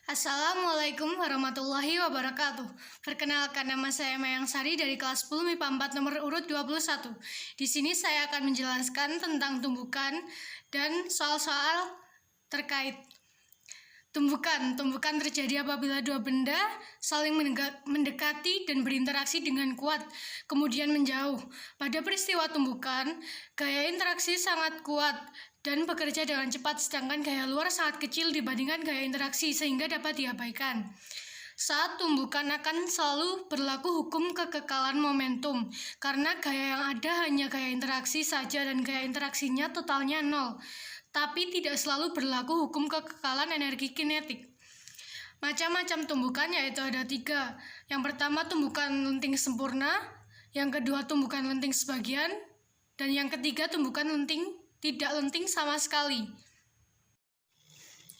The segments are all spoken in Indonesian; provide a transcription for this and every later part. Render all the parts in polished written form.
Assalamualaikum warahmatullahi wabarakatuh. Perkenalkan, nama saya Mayang Sari dari kelas 10 MIPA 4 nomor urut 21. Di sini saya akan menjelaskan tentang tumbukan dan soal-soal terkait tumbukan. Tumbukan terjadi apabila dua benda saling mendekati dan berinteraksi dengan kuat, kemudian menjauh. Pada peristiwa tumbukan, gaya interaksi sangat kuat dan bekerja dengan cepat, sedangkan gaya luar sangat kecil dibandingkan gaya interaksi sehingga dapat diabaikan. Saat tumbukan akan selalu berlaku hukum kekekalan momentum, karena gaya yang ada hanya gaya interaksi saja dan gaya interaksinya totalnya 0. Tapi tidak selalu berlaku hukum kekekalan energi kinetik. Macam-macam tumbukan yaitu ada 3. Yang pertama tumbukan lenting sempurna, yang kedua tumbukan lenting sebagian, dan yang ketiga tumbukan tidak lenting sama sekali.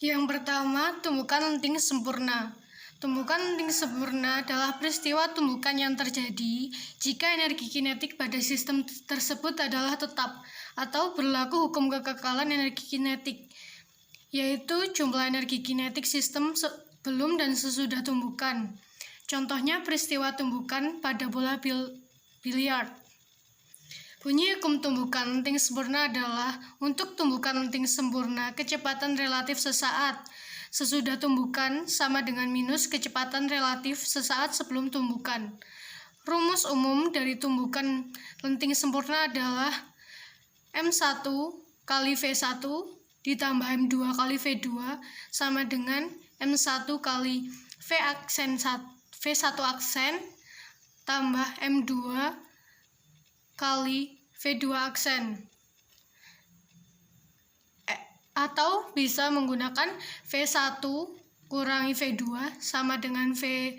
Yang pertama, tumbukan lenting sempurna. Tumbukan lenting sempurna adalah peristiwa tumbukan yang terjadi jika energi kinetik pada sistem tersebut adalah tetap atau berlaku hukum kekekalan energi kinetik, yaitu jumlah energi kinetik sistem sebelum dan sesudah tumbukan. Contohnya peristiwa tumbukan pada bola biliar. Bunyi hukum tumbukan lenting sempurna adalah untuk tumbukan lenting sempurna kecepatan relatif sesaat sesudah tumbukan sama dengan minus kecepatan relatif sesaat sebelum tumbukan. Rumus umum dari tumbukan lenting sempurna adalah M1 kali V1 ditambah M2 kali V2 sama dengan M1 kali V1 aksen tambah M2 kali V2 aksen, atau bisa menggunakan V1 kurangi V2 sama dengan V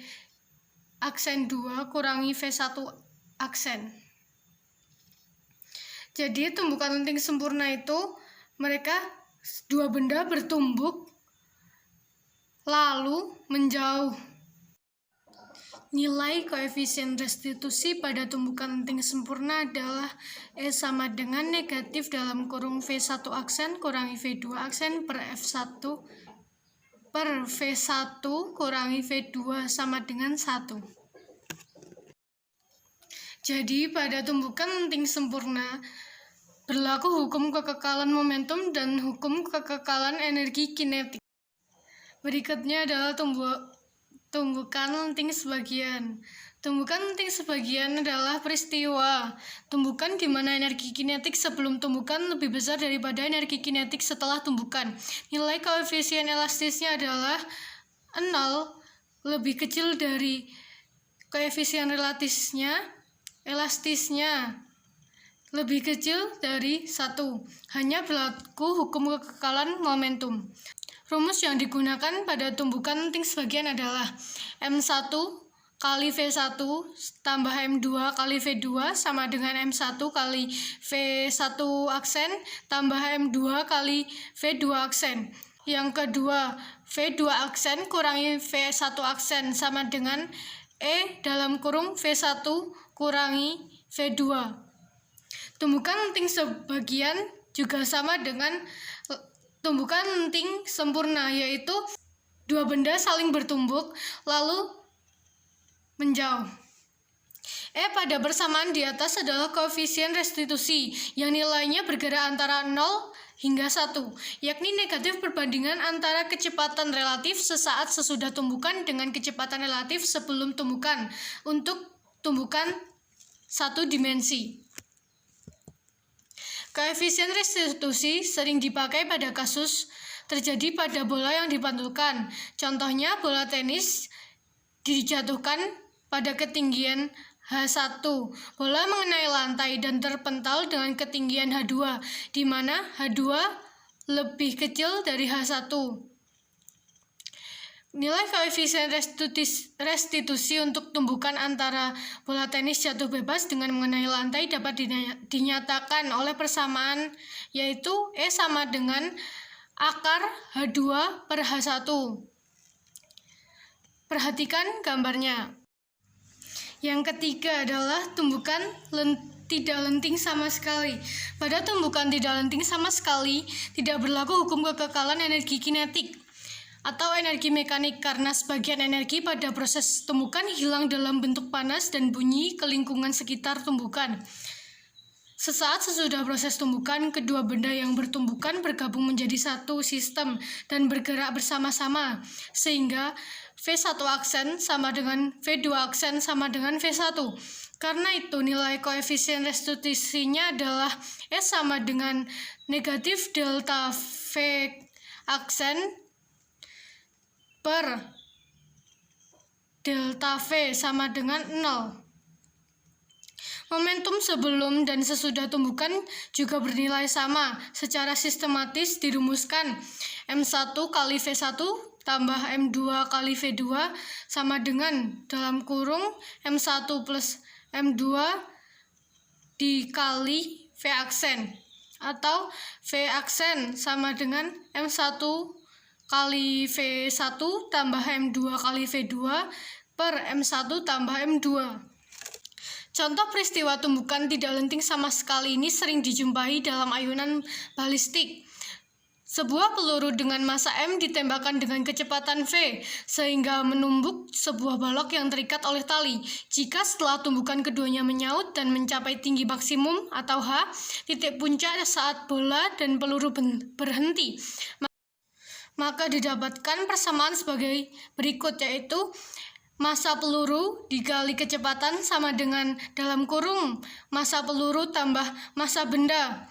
aksen 2 kurangi V1 aksen. Jadi tumbukan lenting sempurna itu mereka dua benda bertumbuk lalu menjauh. Nilai koefisien restitusi pada tumbukan lenting sempurna adalah E sama dengan negatif dalam kurung V1 aksen kurangi V2 aksen per F1 per V1 kurangi V2 sama dengan 1. Jadi pada tumbukan lenting sempurna berlaku hukum kekekalan momentum dan hukum kekekalan energi kinetik. Berikutnya adalah tumbukan lenting sebagian. Tumbukan lenting sebagian adalah peristiwa tumbukan di mana energi kinetik sebelum tumbukan lebih besar daripada energi kinetik setelah tumbukan. Nilai koefisien elastisnya adalah 0, lebih kecil dari koefisien elastisnya lebih kecil dari 1. Hanya berlaku hukum kekekalan momentum. Rumus yang digunakan pada tumbukan lenting sebagian adalah M1 kali V1 tambah M2 kali V2 sama dengan M1 kali V1 aksen tambah M2 kali V2 aksen. Yang kedua, V2 aksen kurangi V1 aksen sama dengan E dalam kurung V1 kurangi V2. Tumbukan lenting sebagian juga sama dengan tumbukan lenting sempurna, yaitu dua benda saling bertumbuk lalu menjauh. E pada persamaan di atas adalah koefisien restitusi yang nilainya bergerak antara 0 hingga 1, yakni negatif perbandingan antara kecepatan relatif sesaat sesudah tumbukan dengan kecepatan relatif sebelum tumbukan untuk tumbukan satu dimensi. Koefisien restitusi sering dipakai pada kasus terjadi pada bola yang dipantulkan. Contohnya bola tenis dijatuhkan pada ketinggian H1. Bola mengenai lantai dan terpental dengan ketinggian H2, di mana H2 lebih kecil dari H1. Nilai koefisien restitusi untuk tumbukan antara bola tenis jatuh bebas dengan mengenai lantai dapat dinyatakan oleh persamaan, yaitu E sama dengan akar H2 per H1. Perhatikan gambarnya. Yang ketiga adalah tumbukan tidak lenting sama sekali. Pada tumbukan tidak lenting sama sekali, tidak berlaku hukum kekekalan energi kinetik. atau energi mekanik karena sebagian energi pada proses tumbukan hilang dalam bentuk panas dan bunyi ke lingkungan sekitar tumbukan. Sesaat sesudah proses tumbukan, kedua benda yang bertumbukan bergabung menjadi satu sistem dan bergerak bersama-sama, sehingga V1 aksen sama dengan V2 aksen sama dengan V1. Karena itu, nilai koefisien restitusinya adalah S sama dengan negatif delta V aksen per delta V sama dengan 0. Momentum sebelum dan sesudah tumbukan juga bernilai sama. Secara sistematis dirumuskan M1 kali V1 tambah M2 kali V2 sama dengan dalam kurung M1 plus M2 dikali V aksen, atau V aksen sama dengan M1 kali V1 tambah M2 kali V2 per M1 tambah M2. Contoh peristiwa tumbukan tidak lenting sama sekali ini sering dijumpai dalam ayunan balistik. Sebuah peluru dengan massa M ditembakkan dengan kecepatan V, sehingga menumbuk sebuah balok yang terikat oleh tali. Jika setelah tumbukan keduanya menyaut dan mencapai tinggi maksimum atau H, titik puncak saat bola dan peluru berhenti, maka didapatkan persamaan sebagai berikut, yaitu massa peluru dikali kecepatan sama dengan dalam kurung massa peluru tambah massa benda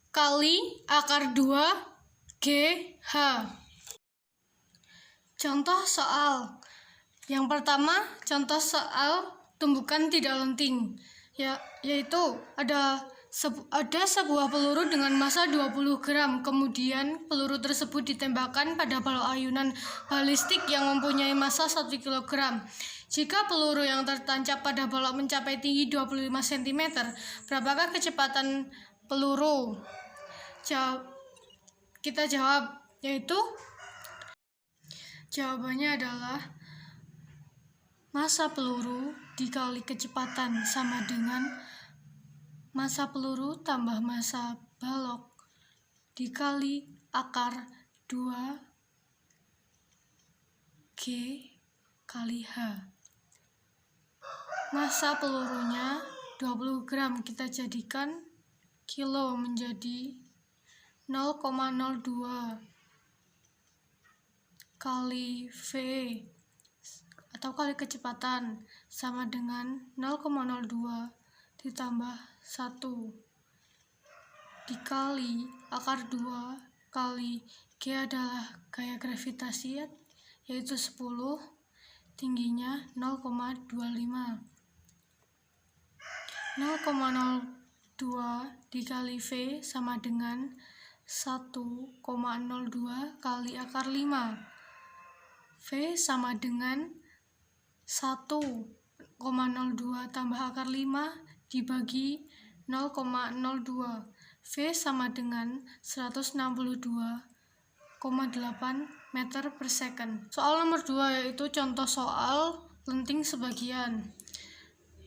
kali akar 2 GH. Contoh soal. Yang pertama, contoh soal tumbukan tidak lenting, yaitu ada sebuah peluru dengan massa 20 gram. Kemudian peluru tersebut ditembakkan pada balok ayunan balistik yang mempunyai massa 1 kg. Jika peluru yang tertancap pada balok mencapai tinggi 25 cm, berapakah kecepatan peluru? Kita jawab, yaitu jawabannya adalah massa peluru dikali kecepatan sama dengan massa peluru tambah massa balok dikali akar 2 G kali H. Massa pelurunya 20 gram, kita jadikan kilo menjadi 0,02 kali V atau kali kecepatan sama dengan 0,02 ditambah 1 dikali akar 2 kali G adalah gaya gravitasi, yaitu 10, tingginya 0,25. 0,02 dikali V sama dengan 1,02 kali akar 5. V sama dengan 1,02 tambah akar 5 dibagi 0,02. V sama dengan 162,8 meter per second. Soal nomor 2 yaitu contoh soal lenting sebagian.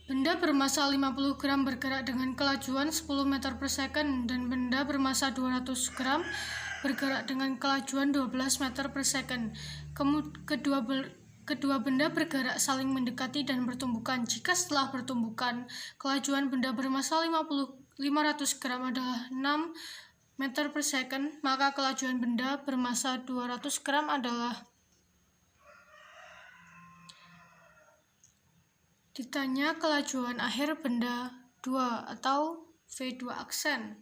Benda bermassa 50 gram bergerak dengan kelajuan 10 meter per second dan benda bermassa 200 gram bergerak dengan kelajuan 12 meter per second. Kedua benda bergerak saling mendekati dan bertumbukan. Jika setelah bertumbukan, kelajuan benda bermassa 500 gram adalah 6 meter per second, maka kelajuan benda bermassa 200 gram adalah. Ditanya kelajuan akhir benda 2 atau V2 aksen.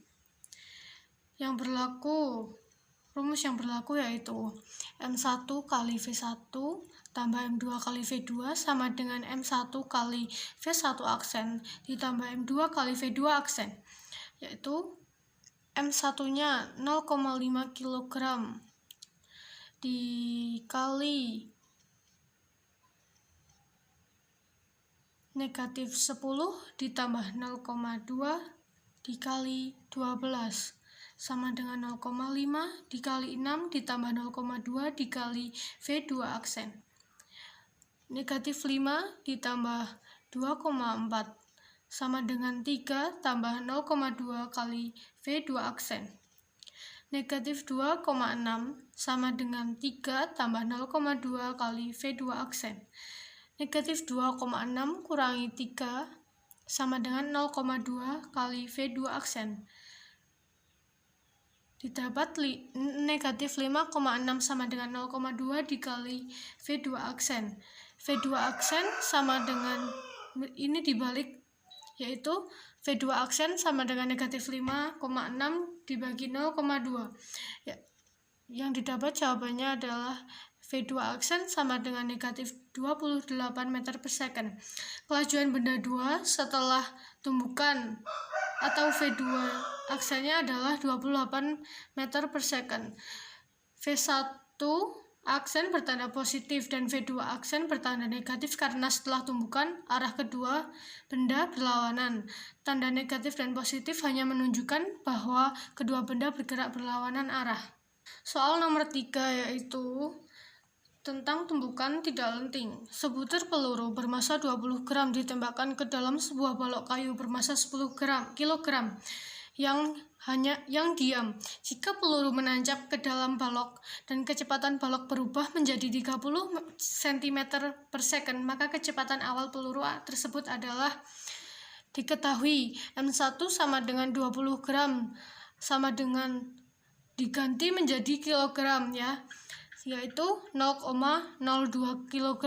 Rumus yang berlaku yaitu M1 kali V1 tambah M2 kali V2 sama dengan M1 kali V1 aksen ditambah M2 kali V2 aksen, yaitu M1-nya 0,5 kg dikali negatif 10 ditambah 0,2 dikali 12 sama dengan 0,5 dikali 6 ditambah 0,2 dikali V2 aksen. Negatif 5 ditambah 2,4 sama dengan 3 tambah 0,2 kali V2 aksen. Negatif 2,6 sama dengan 3 tambah 0,2 kali V2 aksen. Negatif 2,6 kurangi 3 sama dengan 0,2 kali V2 aksen. Didapat negatif 5,6 sama dengan 0,2 dikali V2 aksen. V2 aksen sama dengan, ini dibalik, yaitu V2 aksen sama dengan negatif 5,6 dibagi 0,2. Yang didapat jawabannya adalah V2 aksen sama dengan negatif 28 meter per second. Kelajuan benda 2 setelah tumbukan atau V2 aksennya adalah 28 meter per second. V1 aksen bertanda positif dan V2 aksen bertanda negatif karena setelah tumbukan arah kedua benda berlawanan. Tanda negatif dan positif hanya menunjukkan bahwa kedua benda bergerak berlawanan arah. Soal nomor 3 yaitu tentang tumbukan tidak lenting. Sebutir peluru bermasa 20 gram ditembakkan ke dalam sebuah balok kayu bermasa 10 kilogram yang diam. Jika peluru menancap ke dalam balok dan kecepatan balok berubah menjadi 30 cm per second, maka kecepatan awal peluru tersebut adalah, diketahui M1 sama dengan 20 gram sama dengan diganti menjadi kilogram ya, yaitu 0,02 kg.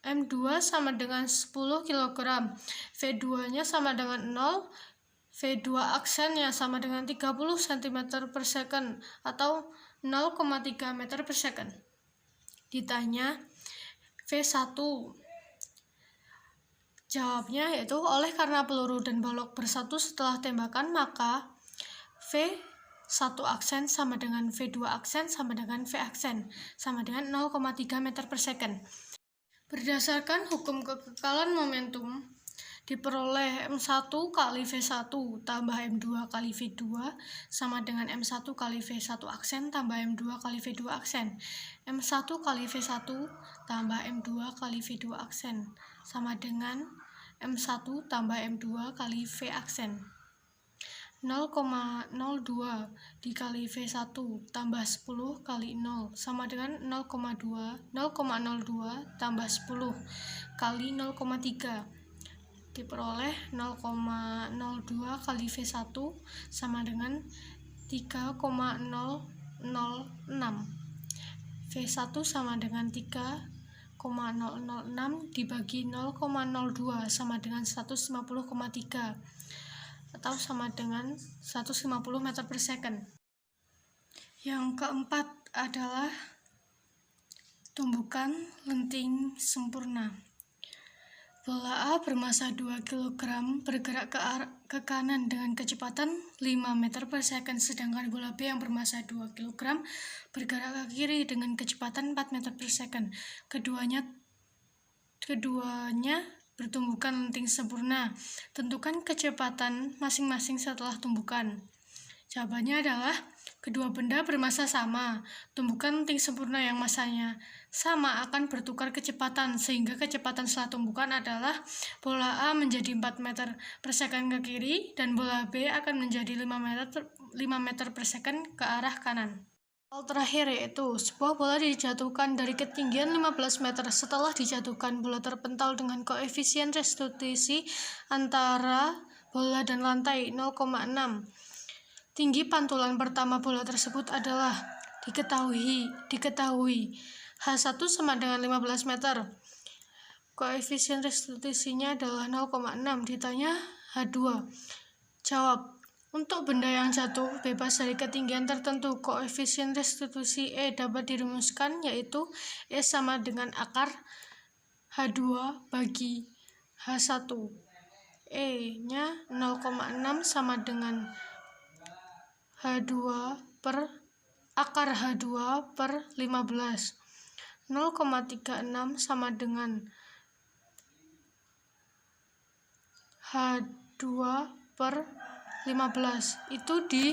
M2 sama dengan 10 kg. V2-nya sama dengan 0. V2 aksennya sama dengan 30 cm per second atau 0,3 meter per second. Ditanya V1. Jawabnya yaitu oleh karena peluru dan balok bersatu setelah tembakan, maka V1 aksen sama dengan V2 aksen sama dengan V aksen sama dengan 0,3 meter per second. Berdasarkan hukum kekekalan momentum, diperoleh M1 kali V1 tambah M2 kali V2 sama dengan M1 kali V1 aksen tambah M2 kali V2 aksen. M1 kali V1 tambah M2 kali V2 aksen sama dengan M1 tambah M2 kali V aksen. 0,02 dikali V1 tambah 10 kali 0 sama dengan 0,02 tambah 10 kali 0,3 diperoleh 0,02 kali V1 sama dengan 3,006. V1 sama dengan 3,006 dibagi 0,02 sama dengan 150,3 atau sama dengan 150 meter per second. Yang keempat adalah tumbukan lenting sempurna. Bola A bermasa 2 kg bergerak ke kanan dengan kecepatan 5 meter per second, sedangkan bola B yang bermasa 2 kg bergerak ke kiri dengan kecepatan 4 meter per second. Keduanya bertumbukan lenting sempurna. Tentukan kecepatan masing-masing setelah tumbukan. Jawabannya adalah kedua benda bermasa sama. Tumbukan lenting sempurna yang masanya sama akan bertukar kecepatan, sehingga kecepatan setelah tumbukan adalah bola A menjadi 4 meter per second ke kiri dan bola B akan menjadi 5 meter per second ke arah kanan. Hal terakhir yaitu sebuah bola dijatuhkan dari ketinggian 15 meter. Setelah dijatuhkan, bola terpental dengan koefisien restitusi antara bola dan lantai 0,6. Tinggi pantulan pertama bola tersebut adalah diketahui H1 sama dengan 15 meter. Koefisien restitusinya adalah 0,6. Ditanya H2. Jawab. Untuk benda yang jatuh bebas dari ketinggian tertentu, koefisien restitusi E dapat dirumuskan, yaitu E sama dengan akar H2 bagi H1. E-nya 0,6 sama dengan H2 per akar H2 per 15. 0,36 sama dengan H2 per 15. Itu di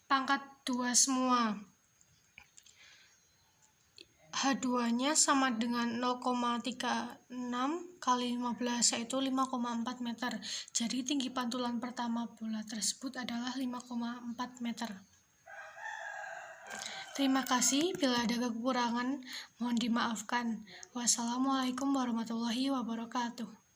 pangkat 2 semua. H2-nya sama dengan 0,36 kali 15, yaitu 5,4 meter. Jadi tinggi pantulan pertama bola tersebut adalah 5,4 meter. Terima kasih. Bila ada kekurangan, mohon dimaafkan. Wassalamualaikum warahmatullahi wabarakatuh.